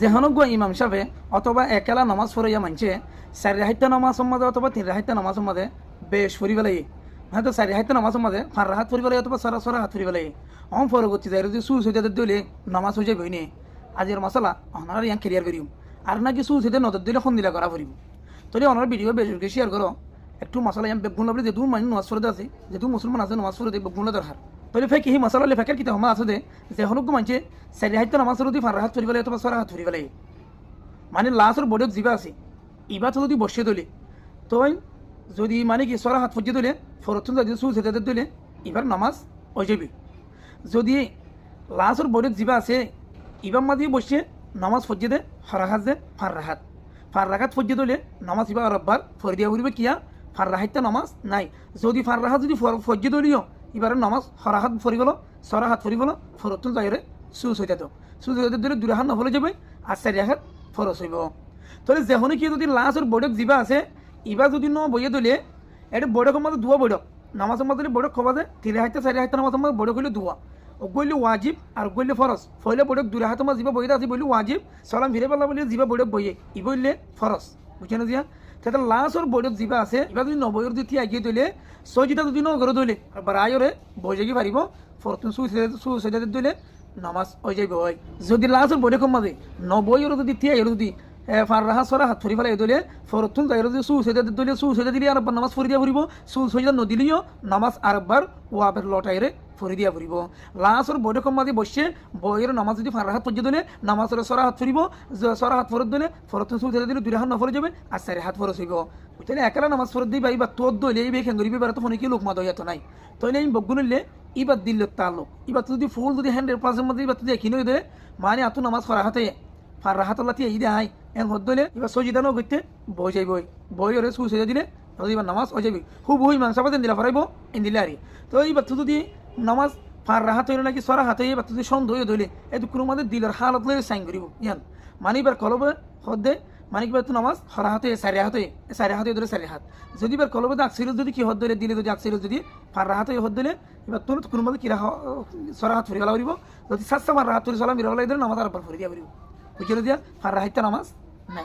যেহনক গো ইমাম সাহেবে অথবা একেলা নামাজ পড়াইয়া মানছে 4 রাহাইতা নামাজের মাঝে অথবা 3 রাহাইতা নামাজের মাঝে বেশ ফুরি বেলাই হয়তো 4 রাহাইতা নামাজের মাঝে 5 রাহাত ফুরি বেলাই অথবা 6 রাহাত ফুরি বেলাই পরবর্তী যাই যদি সুস হইতে দিলে নামাজ হয়ে যাবে নি আজির মশলা ওনারা ইয়াং ক্লিয়ার করিম আর নাকি সুস হইতে নজর দিলে সন্দিলা করা ফুরিব তবে ওনার ভিডিও বেশি শেয়ার করো একটু মশলা ইয়াম বেগুন লাগলে যেহেতু মানুষ নামাজ পড়তে আছে যেহেতু মুসলমান আছে নামাজ পড়তে বেগুন দরকার তবে ফেক হি মশলা লে ফেকের কিতা হমা আছে যে যেহনক মানছে 4 রাহাইতা নামাজ যদি 5 রাহাত ফুরি বেলাই অথবা 6 রাহাত ফুরি বেলাই মানে লাস্টের বোর্ডে যিবা আছে ইবা তো যদি বসে দিলে তো যদি মানে কি 6 হাত ফজিয়ে দিলে ফরতুন যদি সুস হেতে দিলে এবার নামাজ হয়ে যাবে যদি লাস্টের বোর্ডে যিবা আছে ইবার মাঝে বসে নামাজ ফজিয়ে দে হরাহাত দে ফার রাহাত ফজিয়ে দিলে নামাজ ইবা রব্বার ফরি দিয়া উড়বে কিয়া ফার রাহাতটা নামাজ নাই যদি ফার রাহাত যদি ফজিয়ে দিলিও এবার নামাজ হরাহাত ফরি গেল 6 হাত ফরি গেল ফরতুন যাইরে সুস হইতে তো সুস হইতে দিলে 2 হাত নফলে যাবে আর 4 হাত ফরস হইব তাহলে যেহনে কি যদি লাস্টের বৈঠক যিবা আছে ইবা যদি ন বইয়ে দিলে এটা বৈঠকের মধ্যে দুয়া বৈঠক নামাজের মধ্যে বৈঠক খবা যায় 3 হাইতে 4 হাইতে নামাজের মধ্যে বৈঠক হইলে দুয়া ও গইলে ওয়াজিব আর গইলে ফরস ফইলে বৈঠক 2 হাতের মধ্যে যিবা বইতে আছে বইলে ওয়াজিব সালাম ফিরে পেলা বলে যিবা বৈঠক বইয়ে ই বইলে ফরস বুঝছেন দিয়া তাহলে লাস্টের বৈঠক যিবা আছে ইবা যদি নবইয়ের দিতে আগিয়ে দিলে সজিটা যদি ন করে দিলে আর বারায়রে বই যাগি পারিব ফরতুন সুসেদা দিলে নামাজ হয়ে যাইব হয় যদি লাস্টের বৈঠকের মাঝে নবইয়ের যদি তিয়া যদি ফার রাহা 6 হাত ফরি ফেলাই দিলে ফরতুন তাই যদি সুসেদা দিলে সুসেদা দিলে আর নামাজ ফরি দিয়া ফুরিব সুসেদা নদিলিও নামাজ আরেকবার ওয়াবের লটাইরে ফরি দিয়া ফুরিব লাস্টের বৈঠকের মাঝে বসে বইয়ের নামাজ যদি ফার রাহাত পর্যন্ত দিলে নামাজের 6 হাত ফুরিব 6 হাত ফরত দিলে ফরতুন সুসেদা দিলে 2 হাত নফরে যাবে আর 4 হাত ফরস হইব তাহলে একালা নামাজ ফরত দিই বা তোর দইলে এই বেখেন করিবে বেড়া তো ফোনে কি লোকমা দইয়া তো নাই তাইলে আমি বগুনিলে ইবাদ দিল তালুক ইবাদ যদি ফুল যদি 100% মধ্যে ইবাদ যদি কিনে দেয় মানে এত নামাজ ফার হাতে ফার রাহাত আল্লাহ তিয়া ইদে আই এন হদ দিলে এবার সজিদানো করতে বই যাই বই ওরে সুসেদা দিলে এবার নামাজ হয়ে যাবি খুব হুই মাংস পাতেন দিলা ফরাইব এন দিলে আরি তো এইবার তো যদি নামাজ ফার রাহাত হইলে নাকি 6 হাতে এবার যদি সন্দেহ হয়ে ধরলে এত কোনো মধ্যে দিলের হালত লয়ে সাইন করিব ইয়ান মানে এবার কলবে হদে মানে কিবা তো নামাজ হরা হাতে 4 হাতে ধরে 4 হাত যদি এবার কলবে আকসির যদি কি হদ দিলে দিলে যদি আকসির যদি ফার রাহাত হদ দিলে এবার তোর কোনো মধ্যে কিরা 6 হাত ফরি গেলা করিব যদি 7 ফার রাহাত ফরি সালাম বিরলাই দিলে নামাজ আর ফরি দিয়া করিব বুঝলে দিয়া ফার রাহাতটা নামাজ